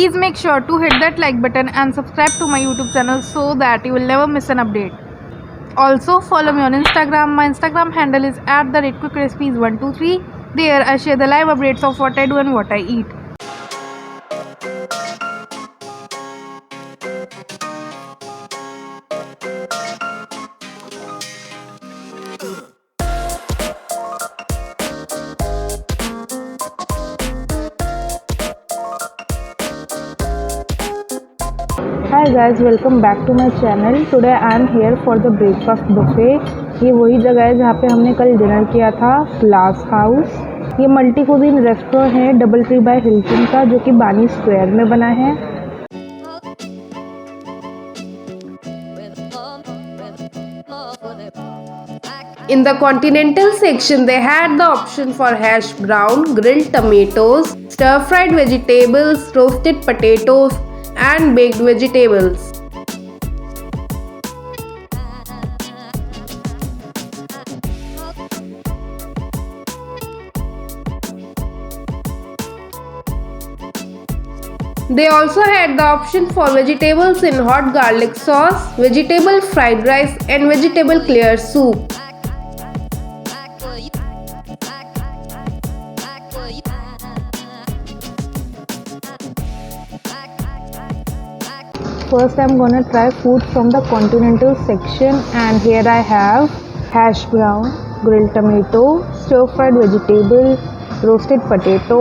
Please make sure to hit that like button and subscribe to my YouTube channel so that you will never miss an update. Also follow me on Instagram. My Instagram handle is @quickrecipes123. There I share the live updates of what I do and what I eat. Hi guys, welcome back to my channel. Today I am here for the breakfast buffet. ये वही जगह है जहाँ पे हमने कल dinner किया था, ग्लास हाउस। ये मल्टी कुजीन रेस्टोरेंट है डबल ट्री बाय हिल्टन का, जो कि बानी स्क्वायर में बना है। In the continental section, they had the option for hash brown, grilled tomatoes, stir-fried vegetables, roasted potatoes, and baked vegetables. They also had the option for vegetables in hot garlic sauce, vegetable fried rice, and vegetable clear soup. First I'm gonna try food from the continental section, and here I have hash brown, grilled tomato, stir-fried vegetable, roasted potato,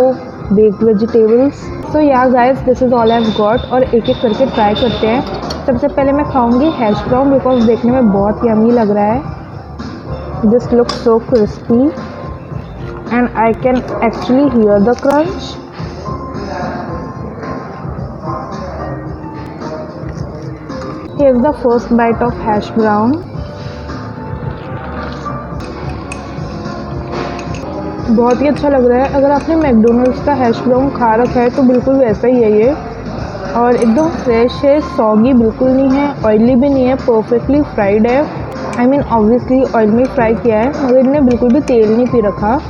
baked vegetables. So yeah guys, this is all I've got और एक एक करके try करते हैं। सबसे पहले मैं खाऊंगी हैश ब्राउन बिकॉज देखने में बहुत यमी लग रहा है। This looks so crispy and I can actually here the crunch. Here's the first bite of hash brown. बहुत ही अच्छा लग रहा है। अगर आपने मैकडोनल्ड्स का हैश ब्राउन खा रखा है तो बिल्कुल वैसा ही है ये, और एकदम फ्रेश है, सॉगी बिल्कुल नहीं है, ऑयली भी नहीं है, परफेक्टली फ्राइड है। आई मीन ऑब्वियसली ऑयल में फ्राई किया है, मगर इन्हें बिल्कुल भी तेल नहीं पी रखा।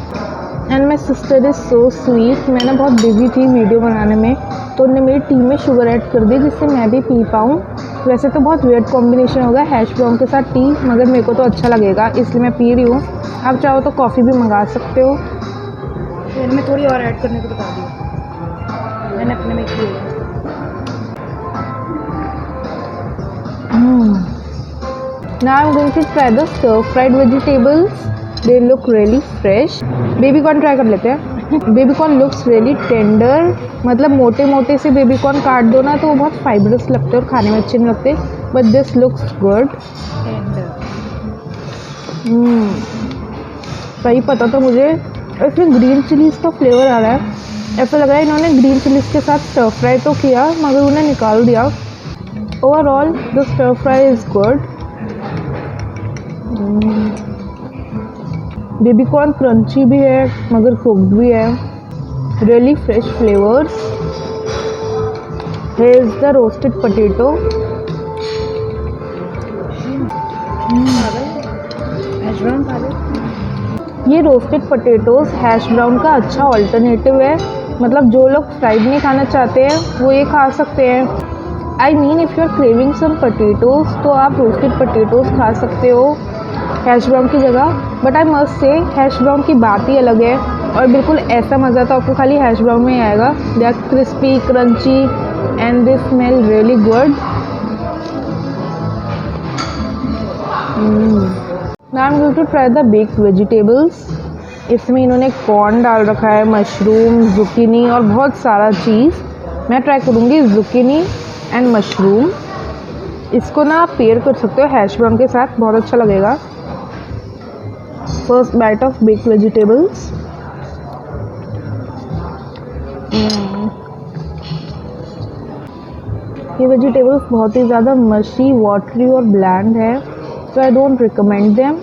And my sister is so sweet. मैं ना बहुत बिजी थी वीडियो बनाने में, तो उन्होंने मेरी टी में शुगर ऐड कर दी जिससे मैं भी पी पाऊँ। वैसे तो बहुत वियर्ड कॉम्बिनेशन होगा हैश ब्राउन के साथ टी, मगर मेरे को तो अच्छा लगेगा इसलिए मैं पी रही हूँ। आप चाहो तो कॉफ़ी भी मंगा सकते हो। फिर मैं थोड़ी और ऐड करने को बता दी, मैंने अपने में की है। Now I'm going to try the stir-fried vegetables. They look really fresh. Baby corn try कर लेते हैं। Baby corn looks really tender, मतलब मोटे मोटे से बेबी कॉर्न काट दो ना तो वो बहुत फाइबरस लगते हैं और खाने में अच्छे नहीं लगते, बट दिस लुक्स गुड। सही पता था मुझे, इसमें ग्रीन चिलीज़ का फ्लेवर आ रहा है। ऐसा लग रहा है इन्होंने ग्रीन चिलीज़ के साथ स्टर फ्राई तो किया मगर उन्हें निकाल दिया। Overall the stir fry is good. Baby corn crunchy भी है मगर कुक्ड भी है। Really fresh flavours. Here is the roasted potato. ये रोस्टेड पोटैटोज हैश ब्राउन का अच्छा ऑल्टरनेटिव है, मतलब जो लोग फ्राइड नहीं खाना चाहते हैं वो ये खा सकते हैं। I mean if you are craving some potatoes तो आप रोस्टेड पोटैटोज खा सकते हो हैश ब्राउन की जगह, but I must say hash brown की बात ही अलग है और बिल्कुल ऐसा मज़ा तो आपको खाली हैश ब्राउन में ही आएगा। They are crispy, crunchy and they smell really good. Now I am going to try the baked vegetables. इसमें इन्होंने कॉर्न डाल रखा है, मशरूम, जुकीनी और बहुत सारा चीज़। मैं ट्राई करूँगी जुकीनी एंड मशरूम। इसको ना आप पेयर कर सकते हो हैश ब्राउन के साथ, बहुत अच्छा लगेगा। First bite of baked vegetables. ये वेजिटेबल्स बहुत ही ज़्यादा मशी, वाटरी और ब्लैंड है, so I don't recommend them.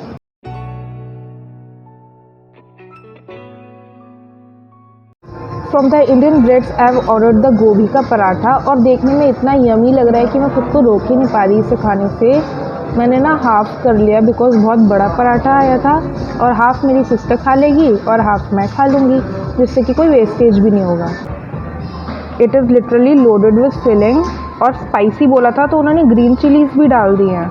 From the Indian breads I have ordered the गोभी का पराठा, और देखने में इतना यमी लग रहा है कि मैं खुद को रोक ही नहीं पा रही इसे खाने से। मैंने ना हाफ़ कर लिया बिकॉज़ बहुत बड़ा पराठा आया था, और हाफ़ मेरी सिस्टर खा लेगी और हाफ़ मैं खा लूँगी, जिससे कि कोई वेस्टेज भी नहीं होगा। It is literally loaded with filling, और स्पाइसी बोला था तो उन्होंने ग्रीन चिलीज भी डाल दी हैं।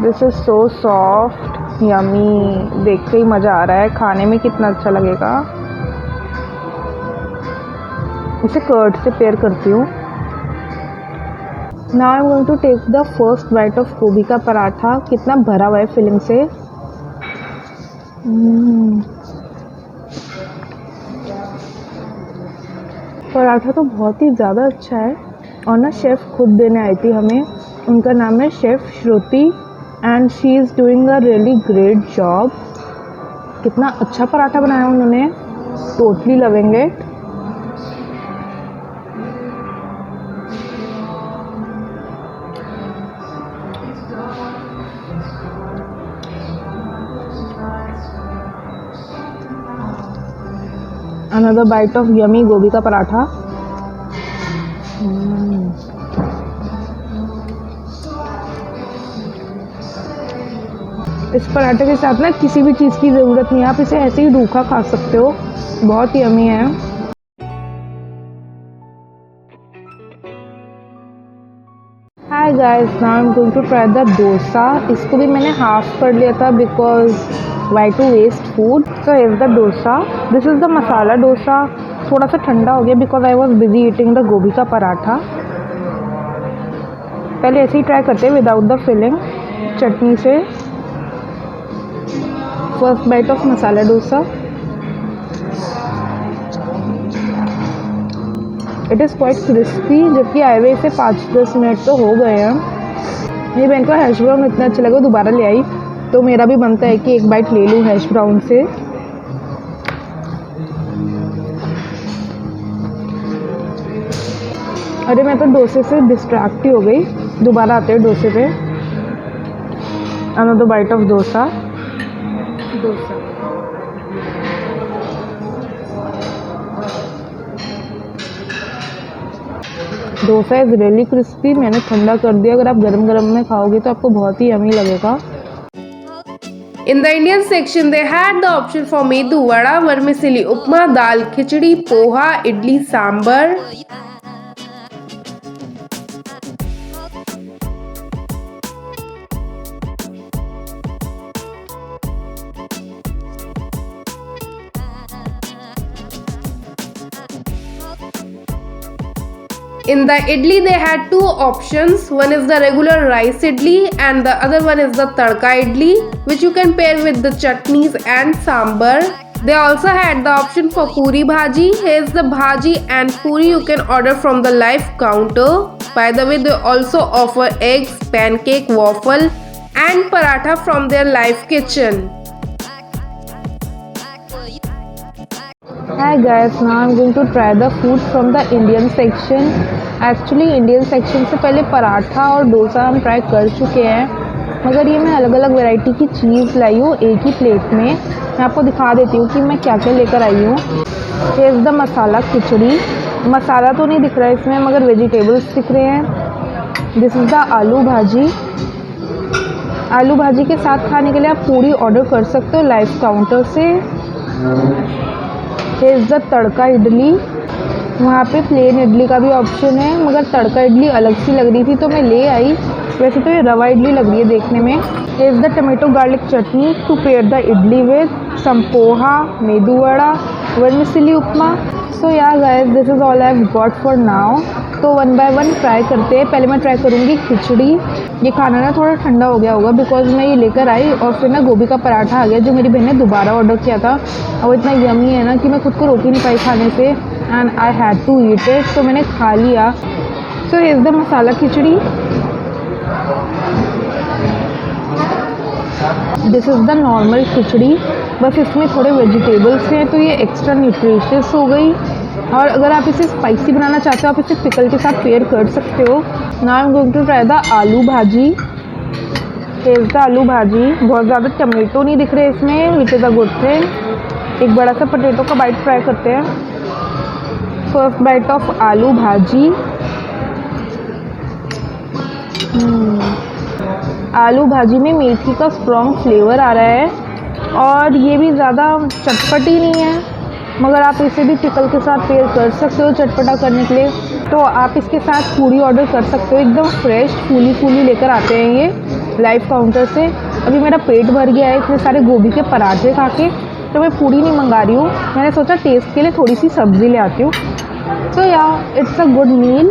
This is so soft, yummy, देख के ही मज़ा आ रहा है, खाने में कितना अच्छा लगेगा। इसे कर्ड से पेयर करती हूँ। Now I am going to take the first bite of गोभी का पराठा। कितना भरा हुआ है फिलिंग से। पराठा तो बहुत ही ज़्यादा अच्छा है, और ना शेफ़ खुद देने आई थी हमें। उनका नाम है chef Shruti, and she is doing a really great job. कितना अच्छा पराठा बनाया उन्होंने, totally loving it. Another bite of yummy गोभी का पराठा। इस पराठे के साथ ना किसी भी चीज़ की ज़रूरत नहीं है, आप इसे ऐसे ही रूखा खा सकते हो, बहुत ही यमी है। Hi guys, now I am going to try the dosa. इसको भी मैंने हाफ कर लिया था because why to waste food. So is the dosa, this is the masala dosa. थोड़ा सा ठंडा हो गया because I was busy eating the gobhi का पराठा। पहले ऐसे ही ट्राई करते हैं विदाउट द फिलिंग, चटनी से। First bite of masala dosa. It is quite crispy, जबकि आए हुए इसे 5-10 मिनट तो हो गए हैं। मेरी बहन को हैश ब्राउन इतना अच्छा लगा, दोबारा ले आई, तो मेरा भी बनता है कि एक बाइट ले लूँ हैश ब्राउन से। अरे मैं तो डोसे से डिस्ट्रैक्ट ही हो गई, दोबारा आते हैं डोसे पे। Another bite of dosa. Dosa is really crispy. मैंने ठंडा कर दिया, अगर आप गरम गरम में खाओगे तो आपको बहुत ही यमी लगेगा। In the Indian section, they had the option for medu vada, vermicelli upma, dal khichdi, poha, idli, sambar. In the idli, they had two options. One is the regular rice idli and the other one is the tadka idli, which you can pair with the chutneys and sambar. They also had the option for puri bhaji. Here's the bhaji and puri you can order from the live counter. By the way, they also offer eggs, pancake, waffle and paratha from their live kitchen. Hi guys, now I'm going to try the food from the Indian section. Actually Indian section से पहले पराठा और डोसा हम try कर चुके हैं, मगर ये मैं अलग अलग वैरायटी की चीज़ लाई हूँ एक ही प्लेट में। मैं आपको दिखा देती हूँ कि मैं क्या क्या लेकर आई हूँ। ये इज़ द मसाला खिचड़ी। मसाला तो नहीं दिख रहा है इसमें, मगर वेजिटेबल्स दिख रहे हैं। दिस इज़ द आलू भाजी। आलू भाजी के साथ खाने के लिए आप पूरी ऑर्डर कर सकते हो लाइव काउंटर से। ये इज़ द तड़का इडली। वहाँ पे प्लेन इडली का भी ऑप्शन है, मगर तड़का इडली अलग सी लग रही थी तो मैं ले आई। वैसे तो ये रवा इडली लग रही है देखने में। Is the tomato garlic chutney to pair the idli with some poha, medu vada, vermicelli upma. So yeah guys, this is all I have got for now. तो वन बाय वन ट्राई करते हैं। पहले मैं ट्राई करूँगी खिचड़ी। ये खाना ना थोड़ा ठंडा हो गया होगा बिकॉज मैं ये लेकर आई और फिर ना गोभी का पराठा आ गया जो मेरी बहन ने दोबारा ऑर्डर किया था, और वो इतना यमी है ना कि मैं खुद को रोक ही नहीं पाई खाने से, and I had to eat it. तो मैंने खा लिया। So here is the masala khichdi. This is the normal khichdi, बस इसमें थोड़े वेजिटेबल्स हैं तो ये एक्स्ट्रा न्यूट्रिशियस हो गई। और अगर आप इसे स्पाइसी बनाना चाहते हो आप इसे पिकल के साथ पेयर कर सकते हो। Now I am going to try the aloo bhaji. Here is the aloo भाजी। बहुत ज़्यादा टमेटो नहीं दिख रहे इसमें, which is a good thing. एक बड़ा सा पोटैटो का बाइट ट्राई करते हैं। फर्स्ट बाइट ऑफ आलू भाजी। आलू भाजी में मेथी का स्ट्रॉन्ग फ्लेवर आ रहा है, और ये भी ज़्यादा चटपटी नहीं है, मगर आप इसे भी पिकल के साथ पेयर कर सकते हो चटपटा करने के लिए। तो आप इसके साथ पूड़ी ऑर्डर कर सकते हो, एकदम फ्रेश फूली फूली लेकर आते हैं ये लाइव काउंटर से। अभी मेरा पेट भर गया है इतने सारे गोभी के पराठे खा के, तो मैं पूड़ी नहीं मंगा रही हूँ। मैंने सोचा टेस्ट के लिए थोड़ी सी सब्ज़ी ले आती हूँ। तो या इट्स अ गुड मील।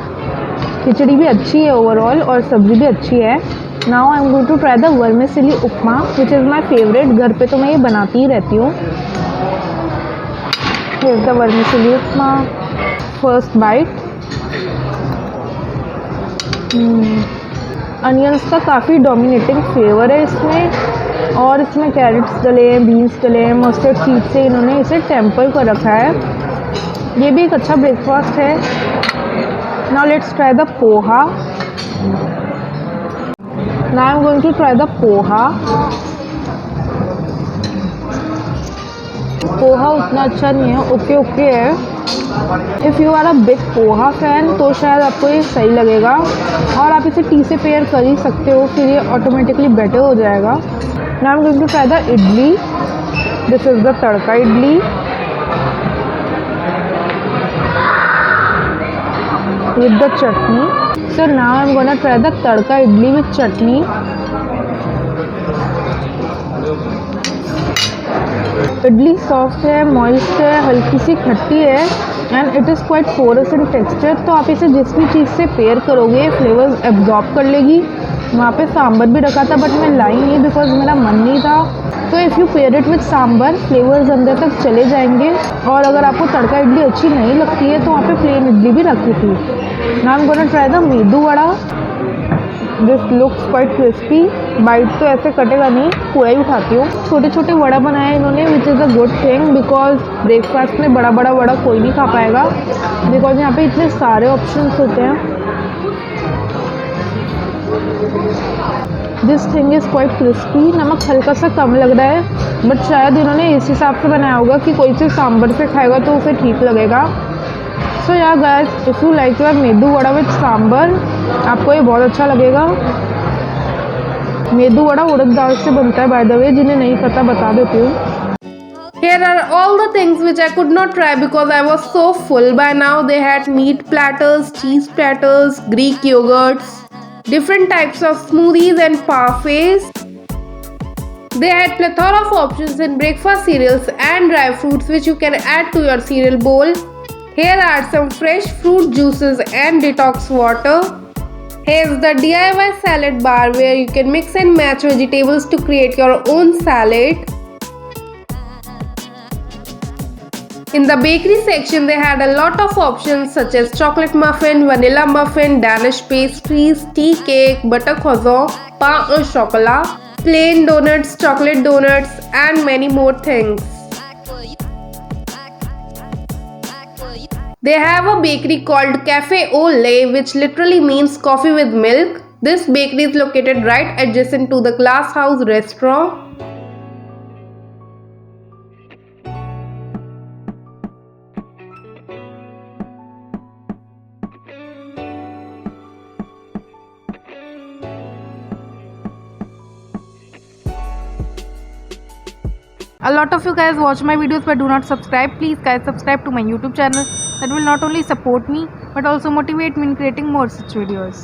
खिचड़ी भी अच्छी है ओवरऑल और सब्ज़ी भी अच्छी है। Now I am going to try the vermicelli upma which is my favourite. घर पे तो मैं ये बनाती ही रहती हूँ। Here's the vermicelli upma. First bite. Onions का काफ़ी डोमिनेटिंग फ्लेवर है इसमें, और इसमें कैरेट्स डले हैं, बीन्स डले हैं, मस्टर्ड सीड से इन्होंने इसे टेम्पर कर रखा है। ये भी एक अच्छा ब्रेकफास्ट है। Now let's try the poha. Now I am going to try the poha. Poha उतना अच्छा नहीं है, ओके ओके है। If you are a big poha fan तो शायद आपको ये सही लगेगा, और आप इसे टी से पेयर कर ही सकते हो, फिर ये ऑटोमेटिकली बेटर हो जाएगा। Now I am going to try the idli. This is the tadka idli with the chutney. So now I am gonna try the tadka idli with chutney. Idli soft है, मॉइस्ट है, हल्की सी खट्टी है, and it is quite porous in texture. तो आप इसे जिस भी चीज़ से पेयर करोगे फ्लेवर्स एब्जॉर्ब कर लेगी। वहाँ पे सांभर भी रखा था बट मैं लाई नहीं बिकॉज मेरा मन नहीं था। तो if you pair it with sambar flavours अंदर तक चले जाएंगे। और अगर आपको तड़का इडली अच्छी नहीं लगती है तो वहाँ पे प्लेन इडली भी रखी थी। Now I am gonna try the medu vada. This looks quite crispy. Bite तो ऐसे कटेगा नहीं, पूरा ही उठाती हूँ। छोटे छोटे वड़ा बनाए इन्होंने which is a good thing, because breakfast में बड़ा बड़ा वड़ा कोई नहीं खा पाएगा, बिकॉज यहाँ पे इतने सारे ऑप्शंस होते हैं। This thing is quite crispy. नमक हल्का सा कम लग रहा है, बट शायद इन्होंने इस हिसाब से बनाया होगा कि कोई चीज़ सांभर से खाएगा तो उसे ठीक लगेगा। सो yeah guys, if you like your medu vada with sambar, आपको ये बहुत अच्छा लगेगा। मेदू वड़ा उड़द दाल से बनता है बाय द वे, जिन्हें नहीं पता बता देती हूँ। Here are all the things which I could not try because I was so full. By now they had meat platters, cheese platters, Greek yogurts, different types of smoothies and parfaits. They had plethora of options in breakfast cereals and dry fruits which you can add to your cereal bowl. Here are some fresh fruit juices and detox water. Here's the DIY salad bar where you can mix and match vegetables to create your own salad. In the bakery section, they had a lot of options such as chocolate muffin, vanilla muffin, Danish pastries, tea cake, butter croissant, pain au chocolat, plain donuts, chocolate donuts, and many more things. They have a bakery called Cafe au Lait, which literally means coffee with milk. This bakery is located right adjacent to the Glasshouse restaurant. A lot of you guys watch my videos but do not subscribe. Please guys, subscribe to my YouTube channel. That will not only support me but also motivate me in creating more such videos.